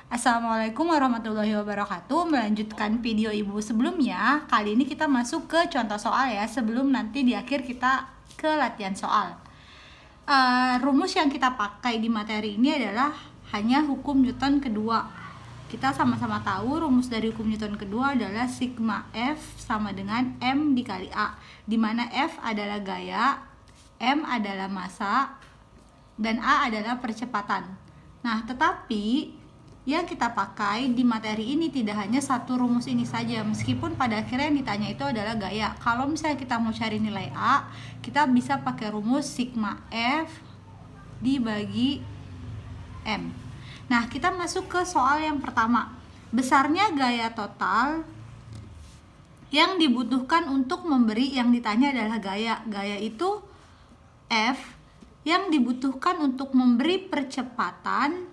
Assalamualaikum warahmatullahi wabarakatuh. Melanjutkan video ibu sebelumnya, kali ini kita masuk ke contoh soal ya, sebelum nanti di akhir kita ke latihan soal. Rumus yang kita pakai di materi ini adalah hanya hukum Newton kedua. Kita sama-sama tahu rumus dari hukum Newton kedua adalah sigma F sama dengan M dikali A, di mana F adalah gaya, M adalah massa, dan A adalah percepatan. Nah, tetapi yang kita pakai di materi ini tidak hanya satu rumus ini saja, meskipun pada akhirnya yang ditanya itu adalah gaya. Kalau misalnya kita mau cari nilai A, kita bisa pakai rumus sigma F dibagi M. Nah, kita masuk ke soal yang pertama. Besarnya gaya total yang dibutuhkan untuk memberi yang ditanya adalah gaya. Gaya itu F. Yang dibutuhkan untuk memberi percepatan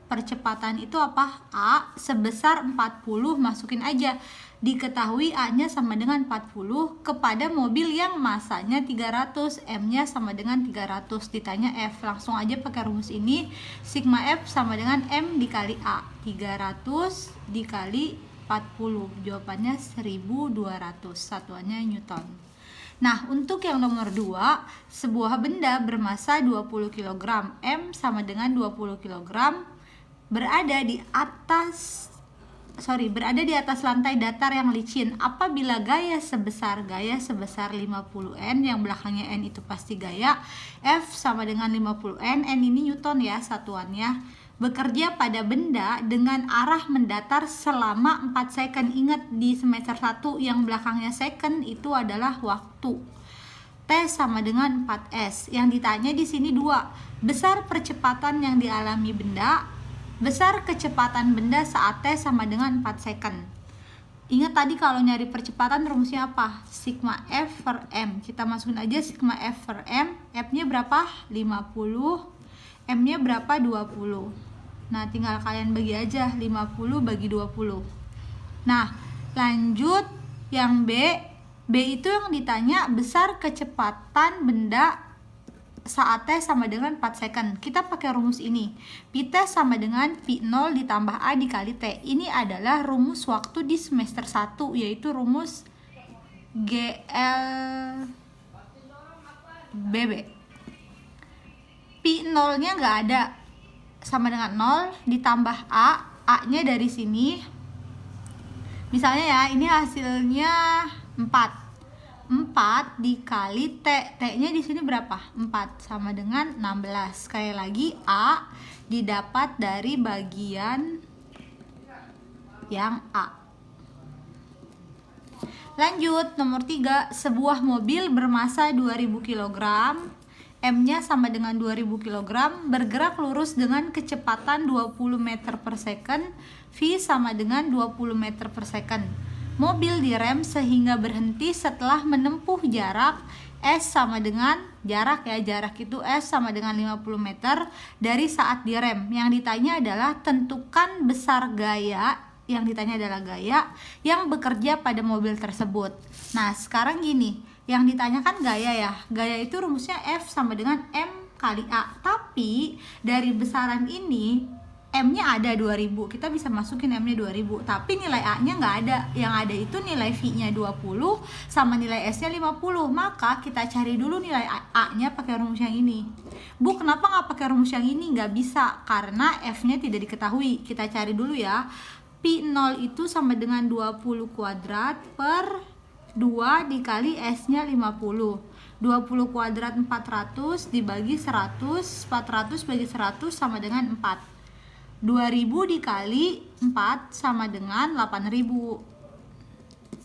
itu apa? A sebesar 40, masukin aja. Diketahui A-nya sama dengan 40 kepada mobil yang masanya 300, M-nya sama dengan 300. Ditanya F, langsung aja pakai rumus ini. Sigma F sama dengan M dikali A. 300 dikali 40. Jawabannya 1200. Satuannya Newton. Nah, untuk yang nomor 2, sebuah benda bermasa 20 kg, M sama dengan 20 kg, berada di atas lantai datar yang licin. Apabila gaya sebesar 50N, yang belakangnya N itu pasti gaya, F sama dengan 50N, N ini Newton ya satuannya, bekerja pada benda dengan arah mendatar selama 4 second. Ingat di semester 1 yang belakangnya second itu adalah waktu. T sama dengan 4S. Yang ditanya di sini 2. Besar percepatan yang dialami benda, besar kecepatan benda saat T sama dengan 4 second. Ingat tadi kalau nyari percepatan rumusnya apa? Sigma F per M. Kita masukin aja sigma F per M. F-nya berapa? 50. M-nya berapa? 20. Nah, tinggal kalian bagi aja 50 bagi 20. Nah, lanjut yang B. B itu yang ditanya besar kecepatan benda saat T sama dengan 4 second. Kita pakai rumus ini. Pi T sama dengan Pi 0 ditambah A dikali T. Ini adalah rumus waktu di semester 1, yaitu rumus GLBB. Pi 0-nya nggak ada, sama dengan 0 ditambah A-nya dari sini. Misalnya ya, ini hasilnya 4 dikali T. T-nya di sini berapa? 4 sama dengan 16. Sekali lagi A didapat dari bagian yang A. Lanjut, nomor 3, sebuah mobil bermasa 2000 kg, M-nya sama dengan 2000 kg, bergerak lurus dengan kecepatan 20 meter per second, V sama dengan 20 meter per second. Mobil direm sehingga berhenti setelah menempuh jarak S sama dengan jarak itu S sama dengan 50 meter dari saat direm. Yang ditanya adalah tentukan besar gaya, yang ditanya adalah gaya yang bekerja pada mobil tersebut. Nah, sekarang gini, yang ditanyakan gaya ya. Gaya itu rumusnya F sama dengan M kali A. Tapi dari besaran ini M-nya ada 2000. Kita bisa masukin M-nya 2000. Tapi nilai A-nya nggak ada. Yang ada itu nilai V-nya 20 sama nilai S-nya 50. Maka kita cari dulu nilai A-nya pakai rumus yang ini. Bu, kenapa nggak pakai rumus yang ini? Nggak bisa, karena F-nya tidak diketahui. Kita cari dulu ya. Pi 0 itu sama dengan 20 kuadrat per 2 dikali S-nya 50. 20 kuadrat 400 dibagi 100, 400 bagi 100 sama dengan 4. 2000 dikali 4 sama dengan 8000.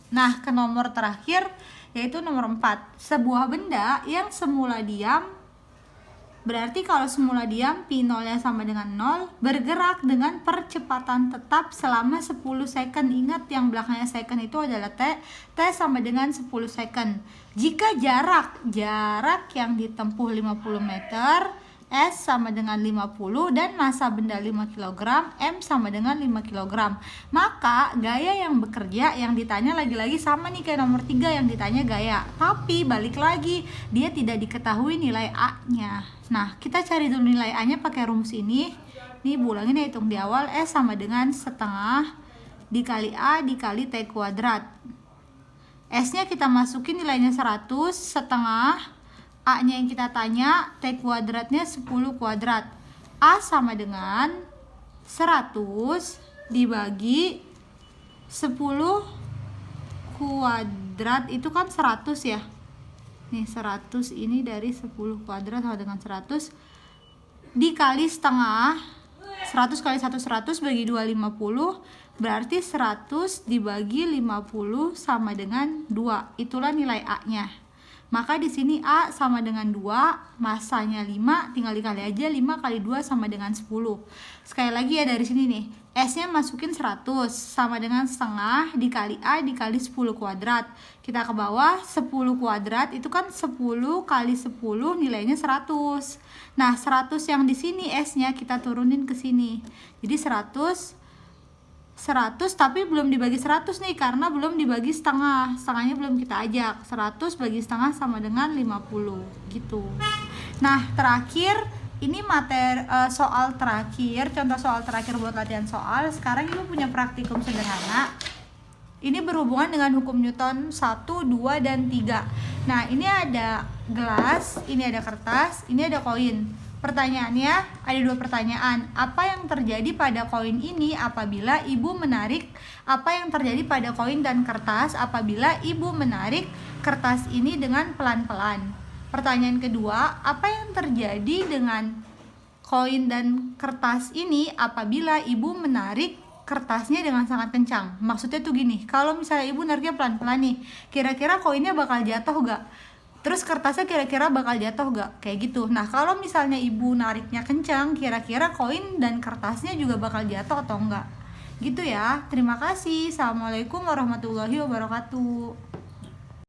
Nah, ke nomor terakhir yaitu nomor 4. Sebuah benda yang semula diam, berarti kalau semula diam Pi 0-nya sama dengan 0, bergerak dengan percepatan tetap selama 10 second. Ingat yang belakangnya second itu adalah T. T sama dengan 10 second. Jika jarak yang ditempuh 50 meter, S sama dengan 50 dan massa benda 5 kg, M sama dengan 5 kg. Maka gaya yang bekerja yang ditanya lagi-lagi sama nih kayak nomor 3 yang ditanya gaya. Tapi balik lagi, dia tidak diketahui nilai A-nya. Nah, kita cari dulu nilai A-nya pakai rumus ini. Nih ulangin ya, hitung di awal. S sama dengan setengah dikali A dikali T kuadrat. S nya kita masukin nilainya 100, setengah A nya yang kita tanya, T kuadratnya 10 kuadrat. A sama dengan 100 dibagi 10 kuadrat, itu kan 100 ya. Nih 100 ini dari 10 kuadrat sama dengan 100 dikali setengah. 100 kali 1 100 bagi 2 50, berarti 100 dibagi 50 sama dengan 2. Itulah nilai A nya. Maka di sini A sama dengan 2, masanya 5, tinggal dikali aja. 5 kali 2 sama dengan 10. Sekali lagi ya, dari sini nih, S nya masukin 100 sama dengan setengah dikali A dikali 10 kuadrat. Kita ke bawah, 10 kuadrat itu kan 10 kali 10 nilainya 100. Nah 100 yang di sini S nya kita turunin ke sini. Jadi 100 tapi belum dibagi 100 nih, karena belum dibagi setengah. Setengahnya belum kita ajak. 100 bagi setengah sama dengan 50 gitu. Nah terakhir, ini materi soal terakhir, contoh soal terakhir buat latihan soal. Sekarang Ibu punya praktikum sederhana. Ini berhubungan dengan hukum Newton 1, 2, dan 3. Nah ini ada gelas, ini ada kertas, ini ada koin. Pertanyaannya ada 2 pertanyaan. Apa yang terjadi pada koin ini apabila Ibu menarik? Apa yang terjadi pada koin dan kertas apabila Ibu menarik kertas ini dengan pelan-pelan? Pertanyaan kedua, apa yang terjadi dengan koin dan kertas ini apabila Ibu menarik kertasnya dengan sangat kencang? Maksudnya tuh gini, kalau misalnya Ibu nariknya pelan-pelan nih, kira-kira koinnya bakal jatuh gak? Terus kertasnya kira-kira bakal jatuh gak? Kayak gitu. Nah kalau misalnya Ibu nariknya kencang, kira-kira koin dan kertasnya juga bakal jatuh atau enggak? Gitu ya. Terima kasih. Assalamualaikum warahmatullahi wabarakatuh.